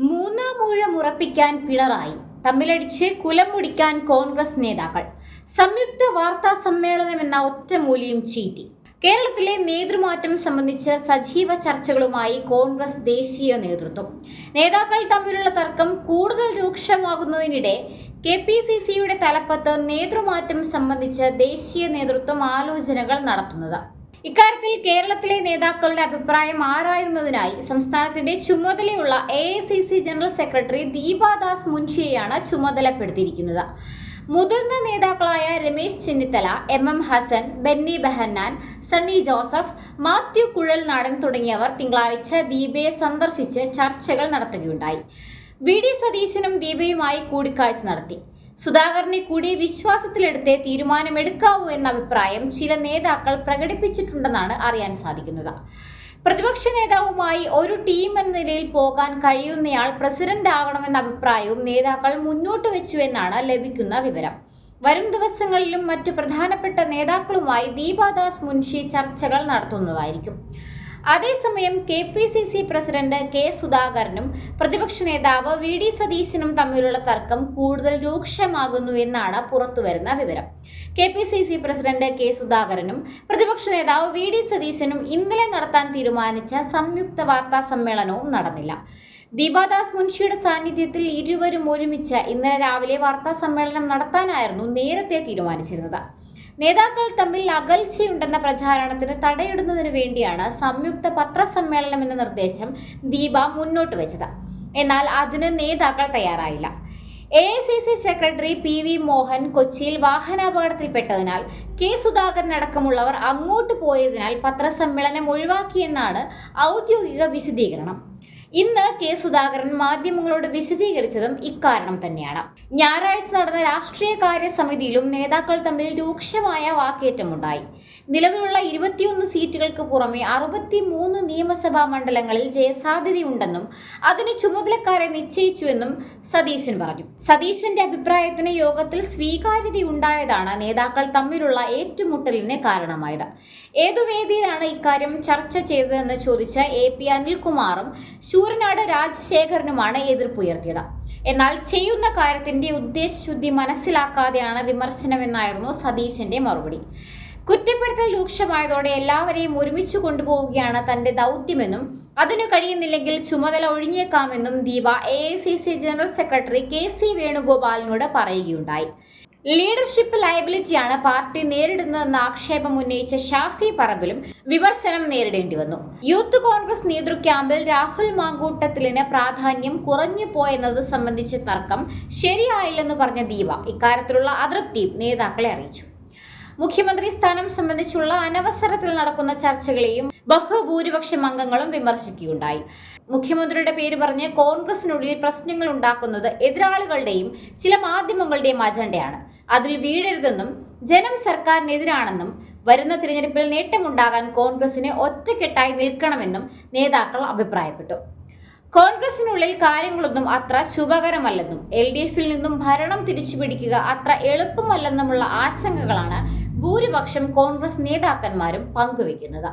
മൂന്നാം ഊഴം ഉറപ്പിക്കാൻ പിണറായി, തമ്മിലടിച്ച് കുലം മുടിക്കാൻ കോൺഗ്രസ് നേതാക്കൾ. സംയുക്ത വാർത്താ സമ്മേളനം എന്ന ഒറ്റമൂലിയും ചീറ്റി. കേരളത്തിലെ നേതൃമാറ്റം സംബന്ധിച്ച് സജീവ ചർച്ചകളുമായി കോൺഗ്രസ് ദേശീയ നേതൃത്വം. നേതാക്കൾ തമ്മിലുള്ള തർക്കം കൂടുതൽ രൂക്ഷമാകുന്നതിനിടെ KPCCയുടെ തലപ്പത്ത് നേതൃമാറ്റം സംബന്ധിച്ച് ദേശീയ നേതൃത്വം ആലോചനകൾ നടത്തുന്നത്. ഇക്കാര്യത്തിൽ കേരളത്തിലെ നേതാക്കളുടെ അഭിപ്രായം ആരായുന്നതിനായി സംസ്ഥാനത്തിന്റെ ചുമതലയുള്ള AICC ജനറൽ സെക്രട്ടറി ദീപാദാസ് മുൻഷിയെയാണ് ചുമതലപ്പെടുത്തിയിരിക്കുന്നത്. മുതിർന്ന നേതാക്കളായ രമേശ് ചെന്നിത്തല, MM ഹസൻ, ബെന്നി ബെഹന്നാൻ, സണ്ണി ജോസഫ്, മാത്യു കുഴൽനാടൻ തുടങ്ങിയവർ തിങ്കളാഴ്ച ദീപയെ സന്ദർശിച്ച് ചർച്ചകൾ നടത്തുകയുണ്ടായി. VD സതീശനും ദീപയുമായി കൂടിക്കാഴ്ച നടത്തി. സുധാകരനെ കൂടി വിശ്വാസത്തിലെടുത്തേ തീരുമാനമെടുക്കാവൂ എന്ന അഭിപ്രായം ചില നേതാക്കൾ പ്രകടിപ്പിച്ചിട്ടുണ്ടെന്നാണ് അറിയാൻ സാധിക്കുന്നത്. പ്രതിപക്ഷ നേതാവുമായി ഒരു ടീം എന്ന നിലയിൽ പോകാൻ കഴിയുന്നയാൾ പ്രസിഡന്റ് ആകണമെന്ന അഭിപ്രായവും നേതാക്കൾ മുന്നോട്ട് വെച്ചുവെന്നാണ് ലഭിക്കുന്ന വിവരം. വരും ദിവസങ്ങളിലും മറ്റു പ്രധാനപ്പെട്ട നേതാക്കളുമായി ദീപാദാസ് മുൻഷി ചർച്ചകൾ നടത്തുന്നതായിരിക്കും. അതേസമയം KPCC പ്രസിഡന്റ് K സുധാകരനും പ്രതിപക്ഷ നേതാവ് VD സതീശനും തമ്മിലുള്ള തർക്കം കൂടുതൽ രൂക്ഷമാകുന്നു എന്നാണ് പുറത്തുവരുന്ന വിവരം. KPCC പ്രസിഡന്റ് K സുധാകരനും പ്രതിപക്ഷ നേതാവ് VD സതീശനും ഇന്നലെ നടത്താൻ തീരുമാനിച്ച സംയുക്ത വാർത്താ സമ്മേളനവും നടന്നില്ല. ദീപാദാസ് മുൻഷിയുടെ സാന്നിധ്യത്തിൽ ഇരുവരും ഒരുമിച്ച് ഇന്നലെ രാവിലെ വാർത്താ സമ്മേളനം നടത്താനായിരുന്നു നേരത്തെ തീരുമാനിച്ചിരുന്നത്. നേതാക്കൾ തമ്മിൽ അകൽച്ചയുണ്ടെന്ന പ്രചാരണത്തിന് തടയിടുന്നതിന് വേണ്ടിയാണ് സംയുക്ത പത്രസമ്മേളനം എന്ന നിർദ്ദേശം ദീപ മുന്നോട്ട് വെച്ചത്. എന്നാൽ അതിന് നേതാക്കൾ തയ്യാറായില്ല. AICC സെക്രട്ടറി PV മോഹൻ കൊച്ചിയിൽ വാഹനാപകടത്തിൽപ്പെട്ടതിനാൽ K സുധാകരൻ അടക്കമുള്ളവർ അങ്ങോട്ട് പോയതിനാൽ പത്രസമ്മേളനം ഒഴിവാക്കിയെന്നാണ് ഔദ്യോഗിക വിശദീകരണം. ഇന്ന് K സുധാകരൻ മാധ്യമങ്ങളോട് വിശദീകരിച്ചതും ഇക്കാരണം തന്നെയാണ്. ഞായറാഴ്ച നടന്ന രാഷ്ട്രീയകാര്യ സമിതിയിലും നേതാക്കൾ തമ്മിൽ രൂക്ഷമായ വാക്കേറ്റമുണ്ടായി. നിലവിലുള്ള 21 സീറ്റുകൾക്ക് പുറമെ 63 നിയമസഭാ മണ്ഡലങ്ങളിൽ ജയസാധ്യതയുണ്ടെന്നും അതിന് ചുമതലക്കാരെ നിശ്ചയിച്ചുവെന്നും സതീശൻ പറഞ്ഞു. സതീശന്റെ അഭിപ്രായത്തിന് യോഗത്തിൽ സ്വീകാര്യതയുണ്ടായതാണ് നേതാക്കൾ തമ്മിലുള്ള ഏറ്റുമുട്ടലിന് കാരണമായത്. ഏതു വേദിയിലാണ് ഇക്കാര്യം ചർച്ച ചെയ്തതെന്ന് ചോദിച്ച AP അനിൽകുമാറും ശൂരനാട് രാജശേഖരനുമാണ് എതിർപ്പുയർത്തിയത്. എന്നാൽ ചെയ്യുന്ന കാര്യത്തിന്റെ ഉദ്ദേശശുദ്ധി മനസ്സിലാക്കാതെയാണ് വിമർശനമെന്നായിരുന്നു സതീശന്റെ മറുപടി. കുറ്റപ്പെടുത്തൽ രൂക്ഷമായതോടെ എല്ലാവരെയും ഒരുമിച്ച് കൊണ്ടുപോവുകയാണ് തന്റെ ദൗത്യമെന്നും അതിനു കഴിയുന്നില്ലെങ്കിൽ ചുമതല ഒഴിഞ്ഞേക്കാമെന്നും Deepa AICC general secretary KC വേണുഗോപാലിനോട് പറയുകയുണ്ടായി. ലീഡർഷിപ്പ് ലയബിലിറ്റിയാണ് പാർട്ടി നേരിടുന്നതെന്ന ആക്ഷേപം ഉന്നയിച്ച ഷാഫി പറമ്പിലും വിമർശനം നേരിടേണ്ടി വന്നു. യൂത്ത് കോൺഗ്രസ് നേതൃ ക്യാമ്പിൽ രാഹുൽ മാങ്കൂട്ടത്തിലിന് പ്രാധാന്യം കുറഞ്ഞു പോയെന്നത് സംബന്ധിച്ച തർക്കം ശരിയായില്ലെന്ന് പറഞ്ഞ ദീപ ഇക്കാര്യത്തിലുള്ള അതൃപ്തിയും നേതാക്കളെ അറിയിച്ചു. മുഖ്യമന്ത്രി സ്ഥാനം സംബന്ധിച്ചുള്ള അനവസരത്തിൽ നടക്കുന്ന ചർച്ചകളെയും ബഹുഭൂരിപക്ഷം അംഗങ്ങളും വിമർശിക്കുകയുണ്ടായി. മുഖ്യമന്ത്രിയുടെ പേര് പറഞ്ഞ് കോൺഗ്രസിനുള്ളിൽ പ്രശ്നങ്ങൾ ഉണ്ടാക്കുന്നത് എതിരാളികളുടെയും ചില മാധ്യമങ്ങളുടെയും അജണ്ടയാണ്. അതിൽ വീഴരുതെന്നും ജനം സർക്കാരിനെതിരാണെന്നും വരുന്ന തിരഞ്ഞെടുപ്പിൽ നേട്ടമുണ്ടാകാൻ കോൺഗ്രസിന് ഒറ്റക്കെട്ടായി നിൽക്കണമെന്നും നേതാക്കൾ അഭിപ്രായപ്പെട്ടു. കോൺഗ്രസിനുള്ളിൽ കാര്യങ്ങളൊന്നും അത്ര ശുഭകരമല്ലെന്നും LDFിൽ നിന്നും ഭരണം തിരിച്ചുപിടിക്കുക അത്ര എളുപ്പമല്ലെന്നുമുള്ള ആശങ്കകളാണ് ഭൂരിപക്ഷം കോൺഗ്രസ് നേതാക്കന്മാരും പങ്കുവയ്ക്കുന്നത്.